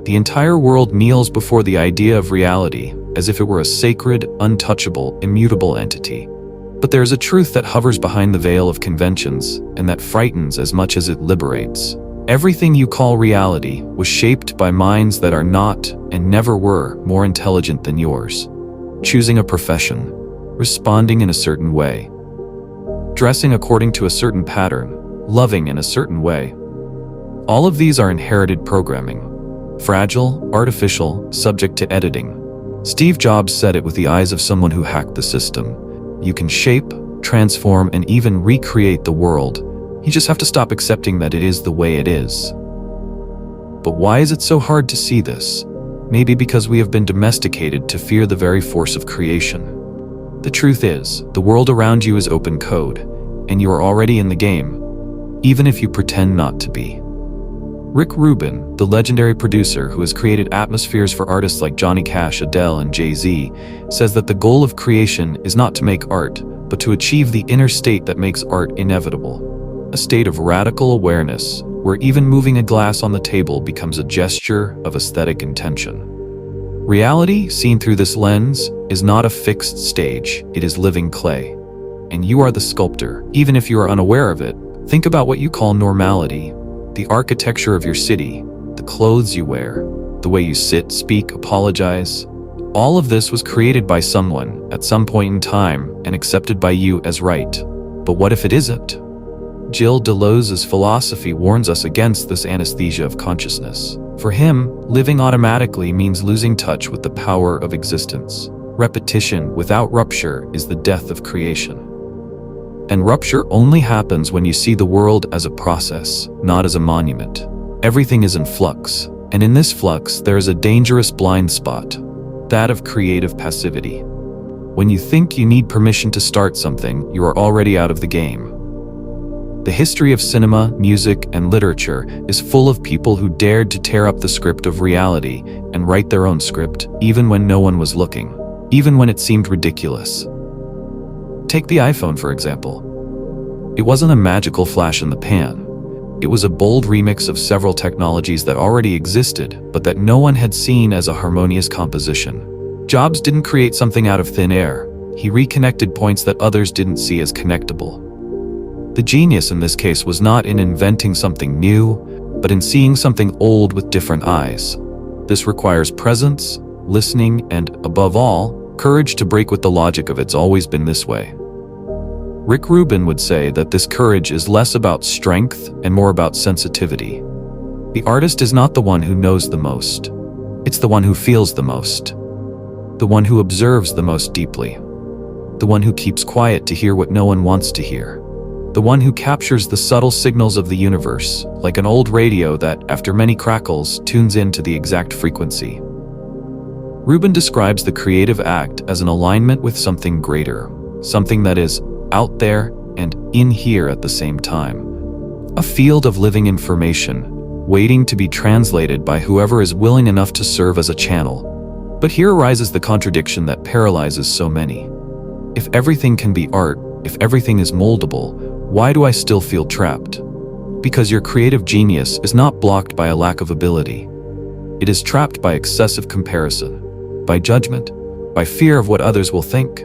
The entire world kneels before the idea of reality, as if it were a sacred, untouchable, immutable entity. But there is a truth that hovers behind the veil of conventions, and that frightens as much as it liberates. Everything you call reality was shaped by minds that are not, and never were, more intelligent than yours. Choosing a profession, responding in a certain way, dressing according to a certain pattern, loving in a certain way. All of these are inherited programming. Fragile, artificial, subject to editing. Steve Jobs said it with the eyes of someone who hacked the system. You can shape, transform, and even recreate the world. You just have to stop accepting that it is the way it is. But why is it so hard to see this? Maybe because we have been domesticated to fear the very force of creation. The truth is, the world around you is open code, and you are already in the game, even if you pretend not to be. Rick Rubin, the legendary producer who has created atmospheres for artists like Johnny Cash, Adele, and Jay-Z, says that the goal of creation is not to make art, but to achieve the inner state that makes art inevitable. A state of radical awareness, where even moving a glass on the table becomes a gesture of aesthetic intention. Reality, seen through this lens, is not a fixed stage, it is living clay. And you are the sculptor, even if you are unaware of it. Think about what you call normality. The architecture of your city, the clothes you wear, the way you sit, speak, apologize. All of this was created by someone at some point in time and accepted by you as right. But what if it isn't? Gilles Deleuze's philosophy warns us against this anesthesia of consciousness. For him, living automatically means losing touch with the power of existence. Repetition without rupture is the death of creation. And rupture only happens when you see the world as a process, not as a monument. Everything is in flux, and in this flux there is a dangerous blind spot, that of creative passivity. When you think you need permission to start something, you are already out of the game. The history of cinema, music, and literature is full of people who dared to tear up the script of reality and write their own script, even when no one was looking, even when it seemed ridiculous. Take the iPhone, for example. It wasn't a magical flash in the pan. It was a bold remix of several technologies that already existed, but that no one had seen as a harmonious composition. Jobs didn't create something out of thin air. He reconnected points that others didn't see as connectable. The genius in this case was not in inventing something new, but in seeing something old with different eyes. This requires presence, listening, and, above all, courage to break with the logic of "it's always been this way." Rick Rubin would say that this courage is less about strength and more about sensitivity. The artist is not the one who knows the most. It's the one who feels the most. The one who observes the most deeply. The one who keeps quiet to hear what no one wants to hear. The one who captures the subtle signals of the universe, like an old radio that, after many crackles, tunes into the exact frequency. Rubin describes the creative act as an alignment with something greater, something that is out there and in here at the same time. A field of living information, waiting to be translated by whoever is willing enough to serve as a channel. But here arises the contradiction that paralyzes so many. If everything can be art, if everything is moldable, why do I still feel trapped? Because your creative genius is not blocked by a lack of ability. It is trapped by excessive comparison, by judgment, by fear of what others will think.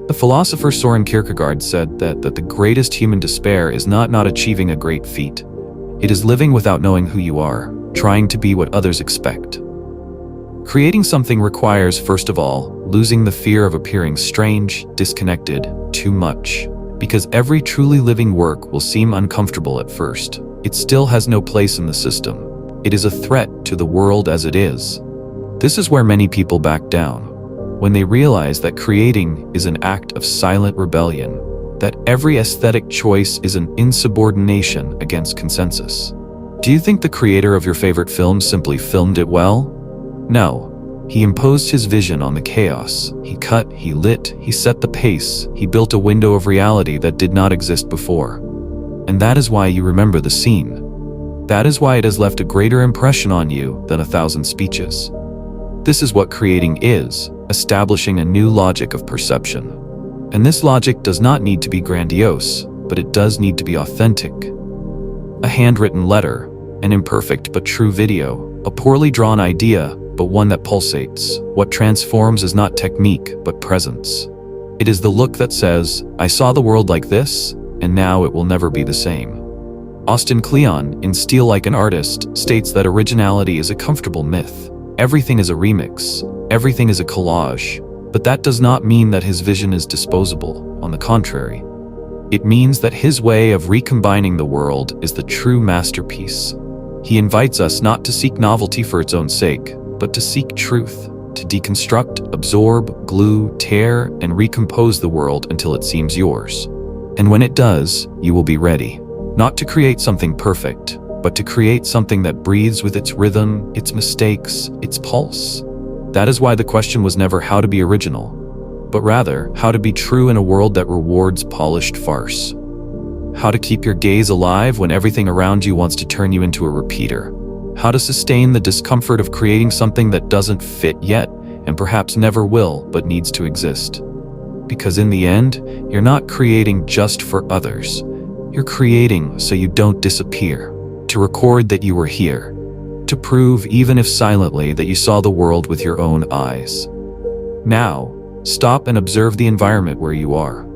The philosopher Soren Kierkegaard said that the greatest human despair is not achieving a great feat. It is living without knowing who you are, trying to be what others expect. Creating something requires, first of all, losing the fear of appearing strange, disconnected, too much. Because every truly living work will seem uncomfortable at first. It still has no place in the system. It is a threat to the world as it is. This is where many people back down, when they realize that creating is an act of silent rebellion, that every aesthetic choice is an insubordination against consensus. Do you think the creator of your favorite film simply filmed it well? No. He imposed his vision on the chaos. He cut, he lit, he set the pace, he built a window of reality that did not exist before. And that is why you remember the scene. That is why it has left a greater impression on you than 1,000 speeches. This is what creating is, establishing a new logic of perception. And this logic does not need to be grandiose, but it does need to be authentic. A handwritten letter, an imperfect but true video, A poorly drawn idea, but one that pulsates. What transforms is not technique, but presence. It is the look that says, I saw the world like this, and now it will never be the same. Austin Kleon, in Steal Like an Artist, states that originality is a comfortable myth. Everything is a remix. Everything is a collage. But that does not mean that his vision is disposable. On the contrary, it means that his way of recombining the world is the true masterpiece. He invites us not to seek novelty for its own sake, but to seek truth, to deconstruct, absorb, glue, tear, and recompose the world until it seems yours. And when it does, you will be ready. Not to create something perfect, but to create something that breathes with its rhythm, its mistakes, its pulse. That is why the question was never how to be original, but rather how to be true in a world that rewards polished farce. How to keep your gaze alive when everything around you wants to turn you into a repeater. How to sustain the discomfort of creating something that doesn't fit yet, and perhaps never will, but needs to exist. Because in the end, you're not creating just for others. You're creating so you don't disappear, to record that you were here, to prove, even if silently, that you saw the world with your own eyes. Now, stop and observe the environment where you are.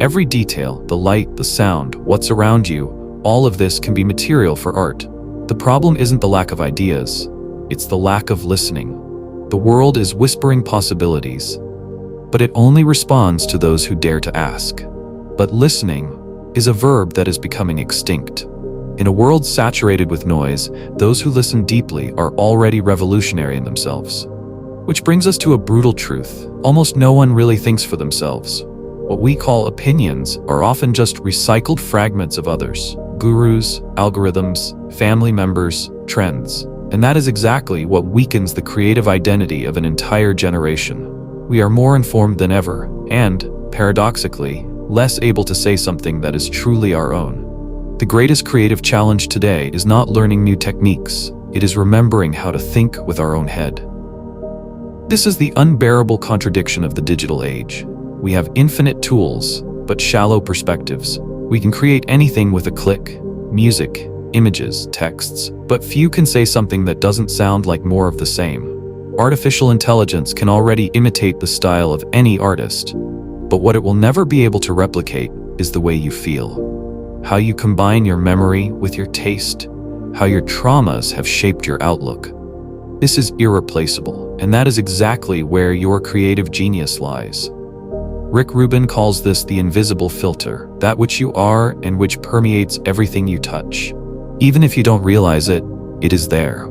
Every detail, the light, the sound, what's around you, all of this can be material for art. The problem isn't the lack of ideas, it's the lack of listening. The world is whispering possibilities, but it only responds to those who dare to ask. But listening is a verb that is becoming extinct. In a world saturated with noise, those who listen deeply are already revolutionary in themselves. Which brings us to a brutal truth. Almost no one really thinks for themselves. What we call opinions are often just recycled fragments of others. Gurus, algorithms, family members, trends. And that is exactly what weakens the creative identity of an entire generation. We are more informed than ever, and, paradoxically, less able to say something that is truly our own. The greatest creative challenge today is not learning new techniques, it is remembering how to think with our own head. This is the unbearable contradiction of the digital age. We have infinite tools, but shallow perspectives. We can create anything with a click, music, images, texts, but few can say something that doesn't sound like more of the same. Artificial intelligence can already imitate the style of any artist, but what it will never be able to replicate is the way you feel. How you combine your memory with your taste, how your traumas have shaped your outlook. This is irreplaceable, and that is exactly where your creative genius lies. Rick Rubin calls this the invisible filter, that which you are and which permeates everything you touch. Even if you don't realize it, it is there.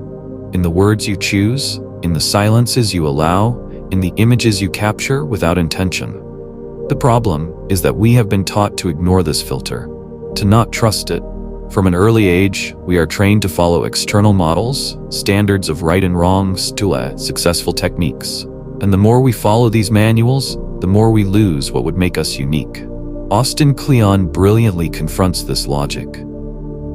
In the words you choose, in the silences you allow, in the images you capture without intention. The problem is that we have been taught to ignore this filter, to not trust it. From an early age, we are trained to follow external models, standards of right and wrong, successful techniques. And the more we follow these manuals, the more we lose what would make us unique. Austin Kleon brilliantly confronts this logic.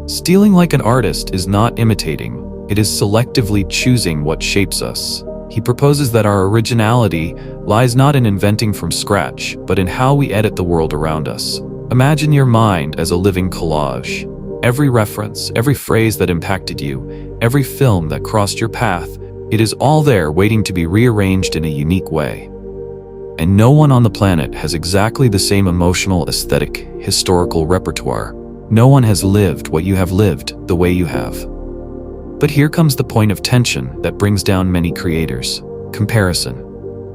Stealing like an artist is not imitating, it is selectively choosing what shapes us. He proposes that our originality lies not in inventing from scratch, but in how we edit the world around us. Imagine your mind as a living collage. Every reference, every phrase that impacted you, every film that crossed your path, it is all there waiting to be rearranged in a unique way. And no one on the planet has exactly the same emotional, aesthetic, historical repertoire. No one has lived what you have lived the way you have. But here comes the point of tension that brings down many creators. Comparison.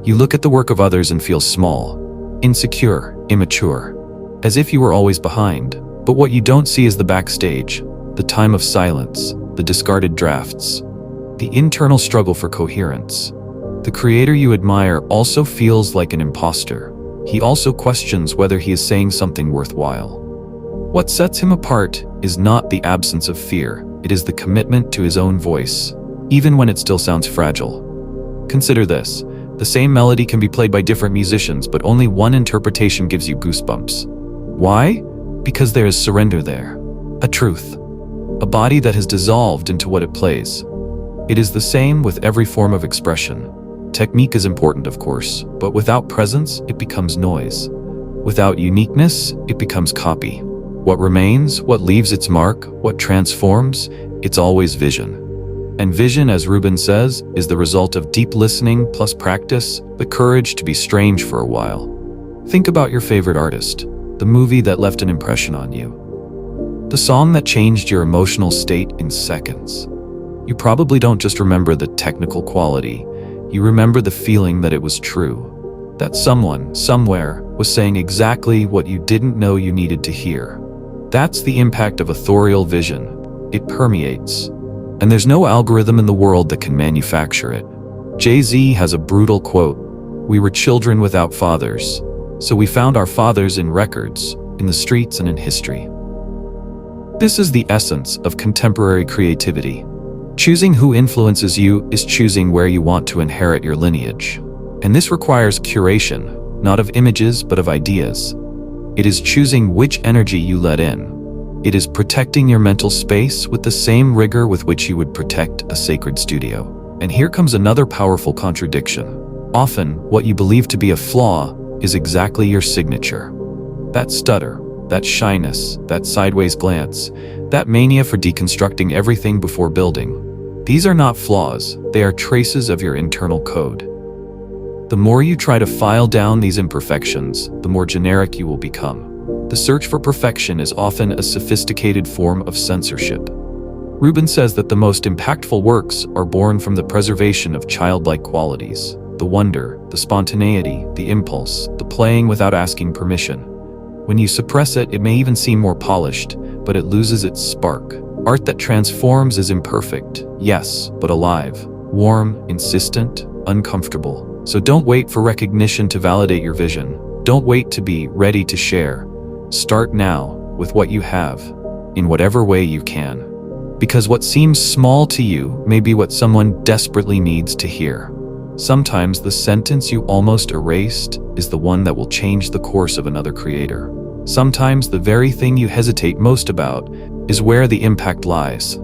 You look at the work of others and feel small, insecure, immature, as if you were always behind. But what you don't see is the backstage, the time of silence, the discarded drafts, the internal struggle for coherence. The creator you admire also feels like an imposter. He also questions whether he is saying something worthwhile. What sets him apart is not the absence of fear, it is the commitment to his own voice, even when it still sounds fragile. Consider this, the same melody can be played by different musicians, but only one interpretation gives you goosebumps. Why? Because there is surrender there, a truth, a body that has dissolved into what it plays. It is the same with every form of expression. Technique is important, of course, but without presence, it becomes noise. Without uniqueness, it becomes copy. What remains, what leaves its mark, what transforms, it's always vision. And vision, as Rubin says, is the result of deep listening plus practice, the courage to be strange for a while. Think about your favorite artist, the movie that left an impression on you, the song that changed your emotional state in seconds. You probably don't just remember the technical quality, you remember the feeling that it was true, that someone, somewhere, was saying exactly what you didn't know you needed to hear. That's the impact of authorial vision. It permeates. And there's no algorithm in the world that can manufacture it. Jay-Z has a brutal quote, "We were children without fathers, so we found our fathers in records, in the streets and in history." This is the essence of contemporary creativity. Choosing who influences you is choosing where you want to inherit your lineage. And this requires curation, not of images but of ideas. It is choosing which energy you let in. It is protecting your mental space with the same rigor with which you would protect a sacred studio. And here comes another powerful contradiction. Often, what you believe to be a flaw is exactly your signature. That stutter, that shyness, that sideways glance, that mania for deconstructing everything before building. These are not flaws, they are traces of your internal code. The more you try to file down these imperfections, the more generic you will become. The search for perfection is often a sophisticated form of censorship. Rubin says that the most impactful works are born from the preservation of childlike qualities, the wonder, the spontaneity, the impulse, the playing without asking permission. When you suppress it, it may even seem more polished, but it loses its spark. Art that transforms is imperfect, yes, but alive, warm, insistent, uncomfortable. So don't wait for recognition to validate your vision. Don't wait to be ready to share. Start now with what you have, in whatever way you can. Because what seems small to you may be what someone desperately needs to hear. Sometimes the sentence you almost erased is the one that will change the course of another creator. Sometimes the very thing you hesitate most about is where the impact lies.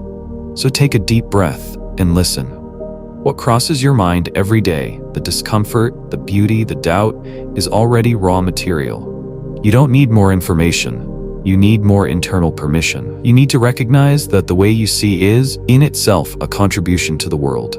So take a deep breath and listen. What crosses your mind every day, the discomfort, the beauty, the doubt, is already raw material. You don't need more information. You need more internal permission. You need to recognize that the way you see is, in itself, a contribution to the world.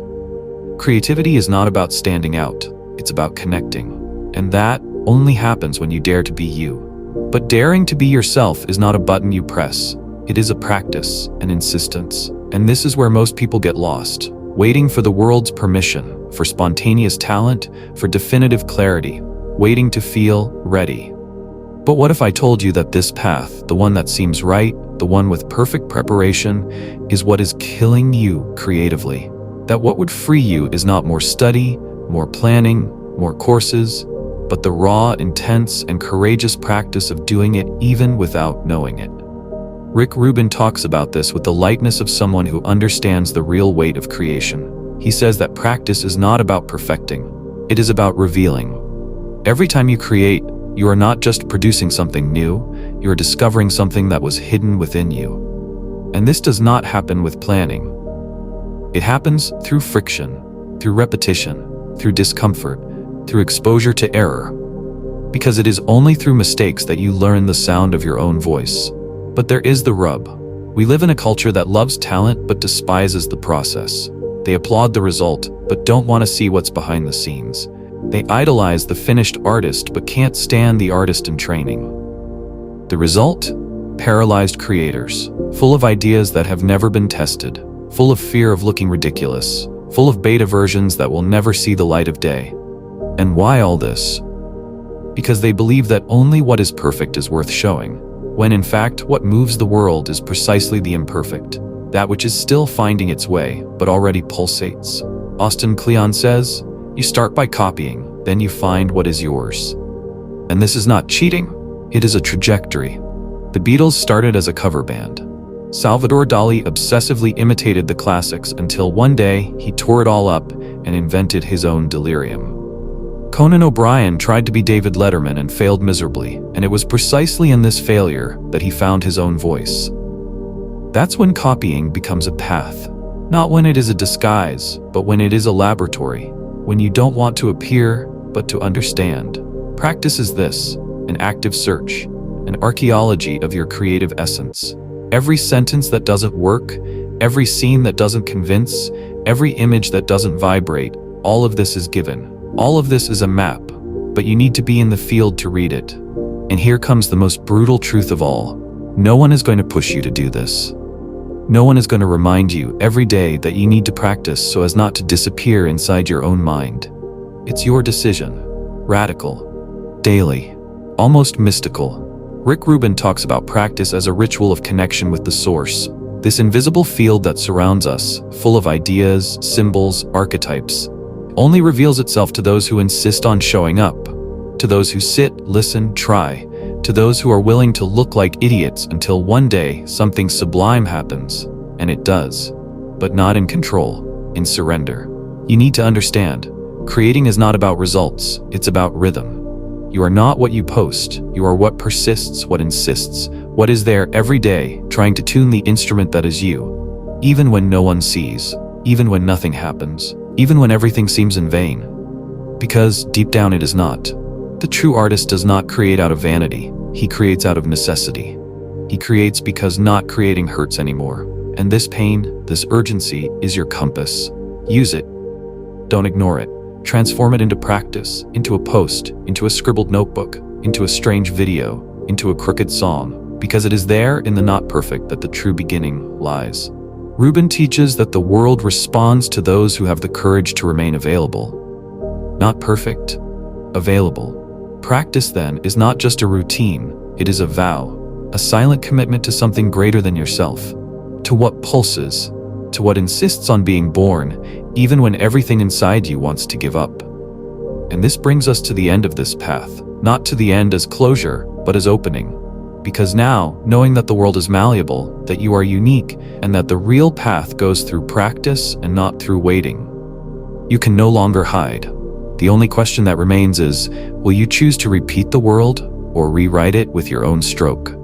Creativity is not about standing out. It's about connecting. And that only happens when you dare to be you. But daring to be yourself is not a button you press. It is a practice, an insistence. And this is where most people get lost, waiting for the world's permission, for spontaneous talent, for definitive clarity, waiting to feel ready. But what if I told you that this path, the one that seems right, the one with perfect preparation, is what is killing you creatively? That what would free you is not more study, more planning, more courses, but the raw, intense, and courageous practice of doing it even without knowing it. Rick Rubin talks about this with the lightness of someone who understands the real weight of creation. He says that practice is not about perfecting, it is about revealing. Every time you create, you are not just producing something new, you are discovering something that was hidden within you. And this does not happen with planning. It happens through friction, through repetition, through discomfort, through exposure to error. Because it is only through mistakes that you learn the sound of your own voice. But there is the rub. We live in a culture that loves talent but despises the process. They applaud the result, but don't want to see what's behind the scenes. They idolize the finished artist but can't stand the artist in training. The result? Paralyzed creators, full of ideas that have never been tested, full of fear of looking ridiculous, full of beta versions that will never see the light of day. And why all this? Because they believe that only what is perfect is worth showing, when in fact what moves the world is precisely the imperfect, that which is still finding its way, but already pulsates. Austin Kleon says, "You start by copying, then you find what is yours." And this is not cheating, it is a trajectory. The Beatles started as a cover band. Salvador Dali obsessively imitated the classics until one day he tore it all up and invented his own delirium. Conan O'Brien tried to be David Letterman and failed miserably, and it was precisely in this failure that he found his own voice. That's when copying becomes a path. Not when it is a disguise, but when it is a laboratory. When you don't want to appear, but to understand. Practice is this, an active search, an archaeology of your creative essence. Every sentence that doesn't work Every scene that doesn't convince, every image that doesn't vibrate, all of this is given. All of this is a map, but you need to be in the field to read it. And here comes the most brutal truth of all. No one is going to push you to do this. No one is going to remind you every day that you need to practice so as not to disappear inside your own mind. It's your decision. Radical. Daily. Almost mystical. Rick Rubin talks about practice as a ritual of connection with the source. This invisible field that surrounds us, full of ideas, symbols, archetypes, only reveals itself to those who insist on showing up, to those who sit, listen, try, to those who are willing to look like idiots until one day something sublime happens, and it does, but not in control, in surrender. You need to understand, creating is not about results, it's about rhythm. You are not what you post, you are what persists, what insists, what is there every day, trying to tune the instrument that is you, even when no one sees, even when nothing happens, even when everything seems in vain. Because deep down it is not. The true artist does not create out of vanity, he creates out of necessity. He creates because not creating hurts anymore. And this pain, this urgency, is your compass. Use it. Don't ignore it. Transform it into practice, into a post, into a scribbled notebook, into a strange video, into a crooked song, because it is there in the not perfect that the true beginning lies. Rubin teaches that the world responds to those who have the courage to remain available. Not perfect, available. Practice, then, is not just a routine, it is a vow, a silent commitment to something greater than yourself, to what pulses, to what insists on being born, even when everything inside you wants to give up. And this brings us to the end of this path, not to the end as closure, but as opening. Because now, knowing that the world is malleable, that you are unique, and that the real path goes through practice and not through waiting, you can no longer hide. The only question that remains is, will you choose to repeat the world or rewrite it with your own stroke?